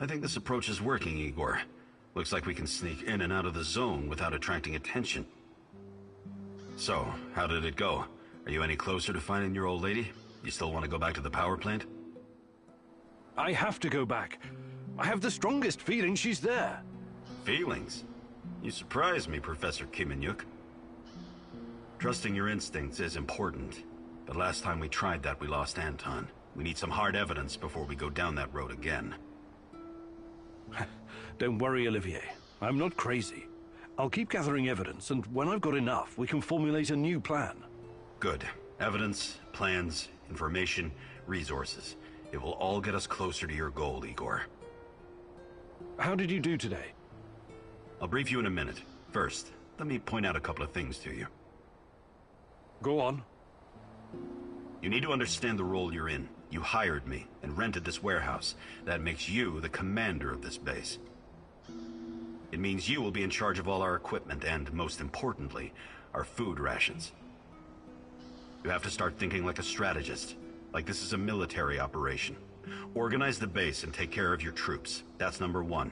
[SPEAKER 9] I think this approach is working, Igor. Looks like we can sneak in and out of the zone without attracting attention. So, how did it go? Are you any closer to finding your old lady? You still want to go back to the power plant?
[SPEAKER 1] I have to go back. I have the strongest feeling she's there.
[SPEAKER 9] Feelings? You surprise me, Professor Kiminyuk. Trusting your instincts is important, but last time we tried that, we lost Anton. We need some hard evidence before we go down that road again.
[SPEAKER 1] Don't worry, Olivier. I'm not crazy. I'll keep gathering evidence, and when I've got enough, we can formulate a new plan.
[SPEAKER 9] Good. Evidence, plans, information, resources. It will all get us closer to your goal, Igor.
[SPEAKER 1] How did you do today?
[SPEAKER 9] I'll brief you in a minute. First, let me point out a couple of things to you.
[SPEAKER 1] Go on.
[SPEAKER 9] You need to understand the role you're in. You hired me and rented this warehouse. That makes you the commander of this base. It means you will be in charge of all our equipment and, most importantly, our food rations. You have to start thinking like a strategist, like this is a military operation. Organize the base and take care of your troops. That's number one.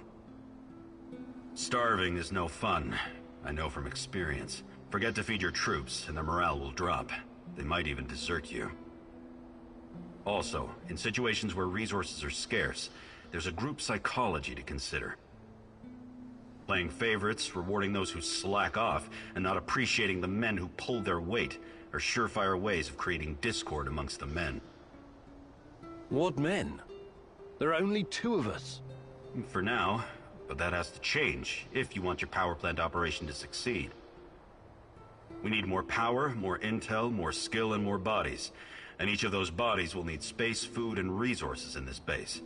[SPEAKER 9] Starving is no fun. I know from experience. Forget to feed your troops and their morale will drop. They might even desert you. Also, in situations where resources are scarce, there's a group psychology to consider. Playing favorites, rewarding those who slack off, and not appreciating the men who pull their weight are surefire ways of creating discord amongst the men.
[SPEAKER 1] What men? There are only 2 of us.
[SPEAKER 9] For now, but that has to change if you want your power plant operation to succeed. We need more power, more intel, more skill, and more bodies. And each of those bodies will need space, food, and resources in this base.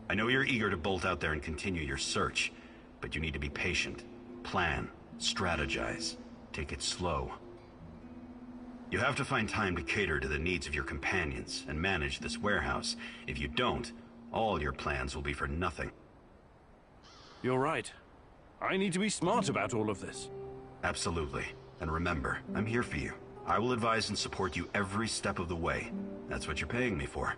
[SPEAKER 9] I know you're eager to bolt out there and continue your search, but you need to be patient, plan, strategize, take it slow. You have to find time to cater to the needs of your companions and manage this warehouse. If you don't, all your plans will be for nothing.
[SPEAKER 1] You're right. I need to be smart about all of this.
[SPEAKER 9] Absolutely. And remember, I'm here for you. I will advise and support you every step of the way. That's what you're paying me for.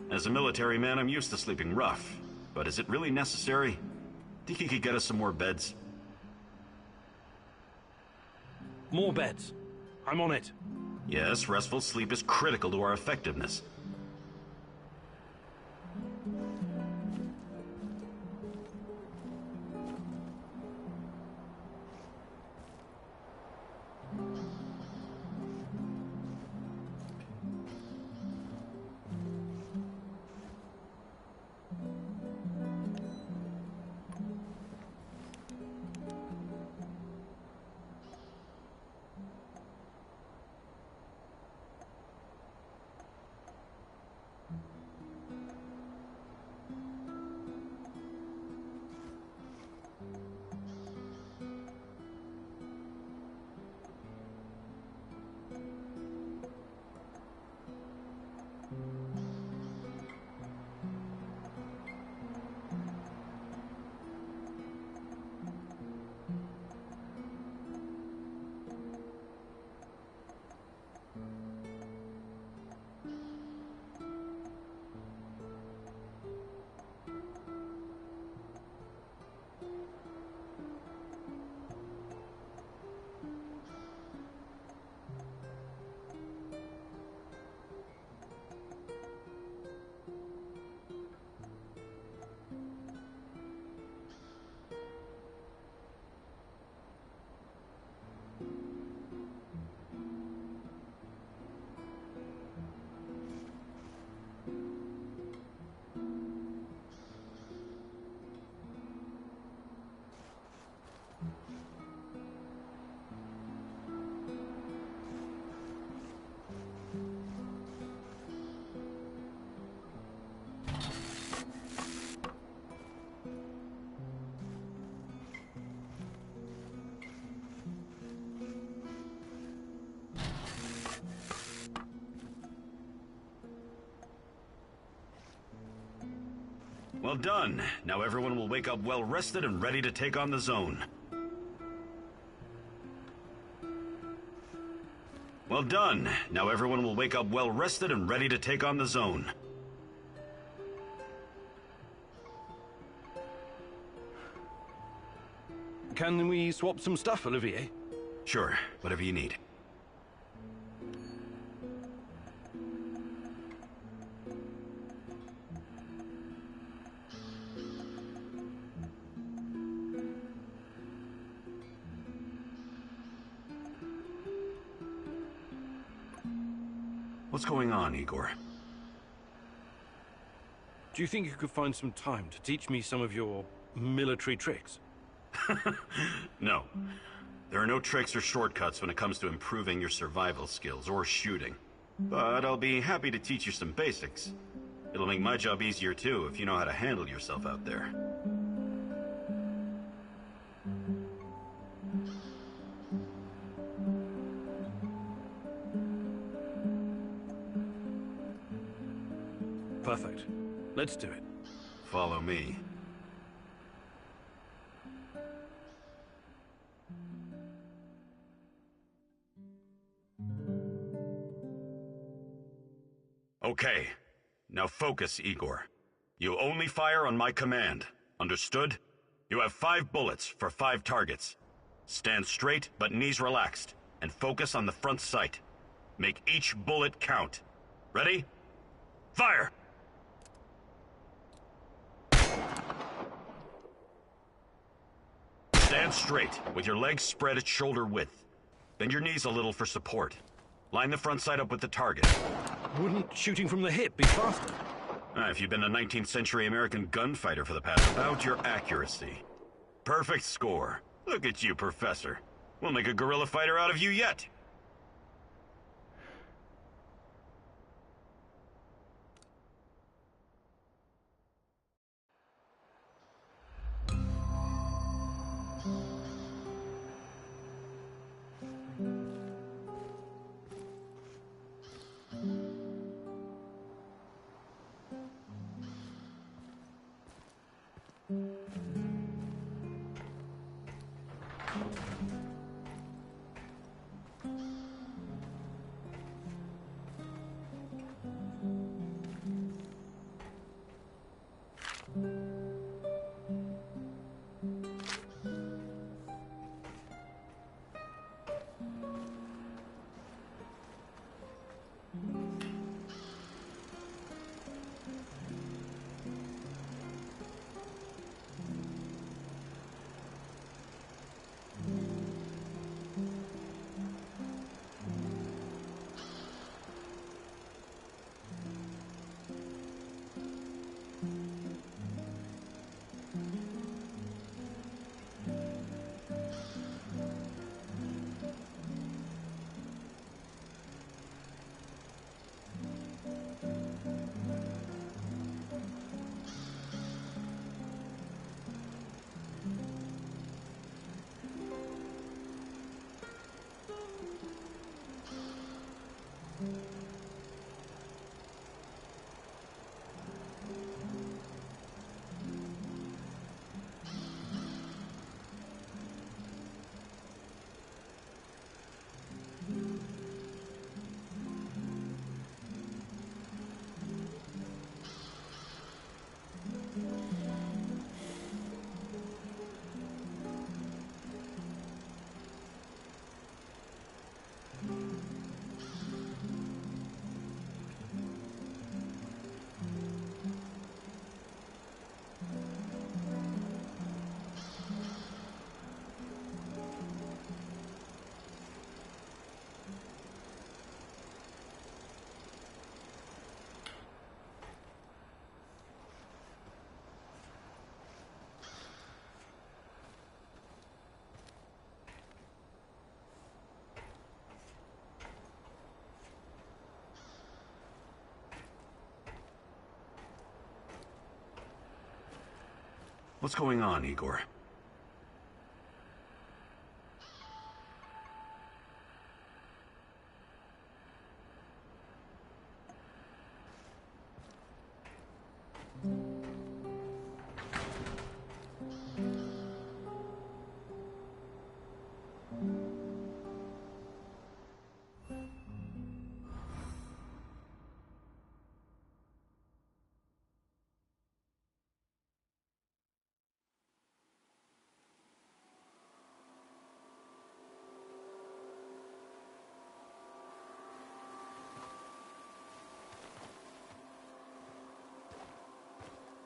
[SPEAKER 9] As a military man, I'm used to sleeping rough. But is it really necessary? Think you could get us some more beds?
[SPEAKER 1] More beds. I'm on it.
[SPEAKER 9] Yes, restful sleep is critical to our effectiveness. Well done. Now everyone will wake up well rested and ready to take on the zone. Well done. Now everyone will wake up well rested and ready to take on the zone.
[SPEAKER 1] Can we swap some stuff, Olivier?
[SPEAKER 9] Sure, whatever you need. What's going on, Igor?
[SPEAKER 1] Do you think you could find some time to teach me some of your military tricks?
[SPEAKER 9] No. There are no tricks or shortcuts when it comes to improving your survival skills or shooting. But I'll be happy to teach you some basics. It'll make my job easier too if you know how to handle yourself out there.
[SPEAKER 1] Perfect. Let's do it.
[SPEAKER 9] Follow me. Okay. Now focus, Igor. You only fire on my command. Understood? You have 5 bullets for 5 targets. Stand straight, but knees relaxed, and focus on the front sight. Make each bullet count. Ready? Fire! Stand straight, with your legs spread at shoulder width. Bend your knees a little for support. Line the front sight up with the target.
[SPEAKER 1] Wouldn't shooting from the hip be faster?
[SPEAKER 9] If you've been a 19th century American gunfighter for the past about your accuracy. Perfect score. Look at you, Professor. We'll make a guerrilla fighter out of you yet. What's going on, Igor?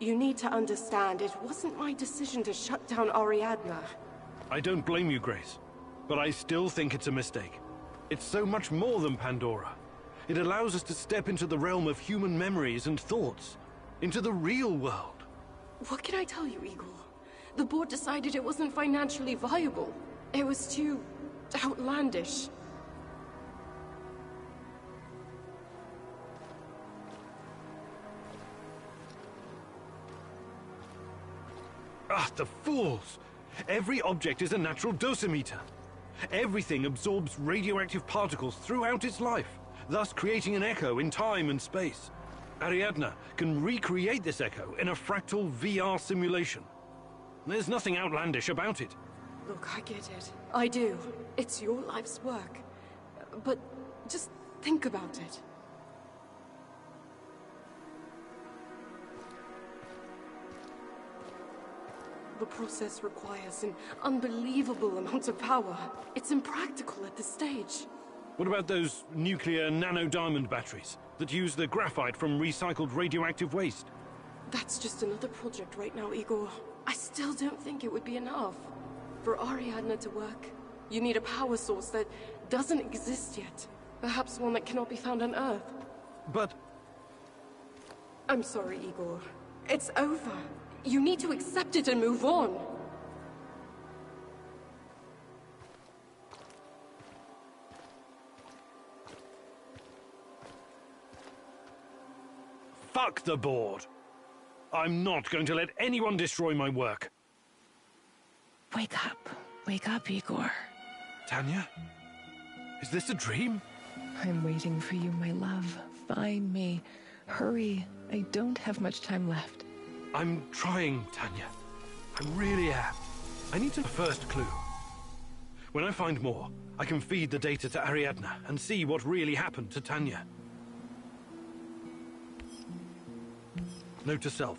[SPEAKER 11] You need to understand, it wasn't my decision to shut down Ariadne.
[SPEAKER 1] I don't blame you, Grace. But I still think it's a mistake. It's so much more than Pandora. It allows us to step into the realm of human memories and thoughts. Into the real world.
[SPEAKER 11] What can I tell you, Igor? The board decided it wasn't financially viable. It was too outlandish.
[SPEAKER 1] Ah, the fools! Every object is a natural dosimeter. Everything absorbs radioactive particles throughout its life, thus creating an echo in time and space. Ariadne can recreate this echo in a fractal VR simulation. There's nothing outlandish about it.
[SPEAKER 11] Look, I get it. I do. It's your life's work. But just think about it. The process requires an unbelievable amount of power. It's impractical at this stage.
[SPEAKER 1] What about those nuclear nano-diamond batteries that use the graphite from recycled radioactive waste?
[SPEAKER 11] That's just another project right now, Igor. I still don't think it would be enough. For Ariadne to work, you need a power source that doesn't exist yet. Perhaps one that cannot be found on Earth.
[SPEAKER 1] But...
[SPEAKER 11] I'm sorry, Igor. It's over. You need to accept it and move on.
[SPEAKER 1] Fuck the board. I'm not going to let anyone destroy my work.
[SPEAKER 2] Wake up. Wake up, Igor.
[SPEAKER 1] Tanya? Is this a dream?
[SPEAKER 2] I'm waiting for you, my love. Find me. Hurry. I don't have much time left.
[SPEAKER 1] I'm trying, Tanya. I really am. I need the first clue. When I find more, I can feed the data to Ariadne and see what really happened to Tanya. Note to self.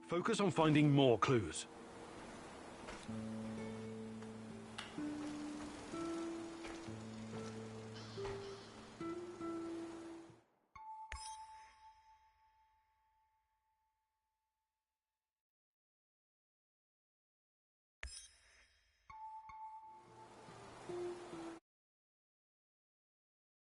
[SPEAKER 1] Focus on finding more clues.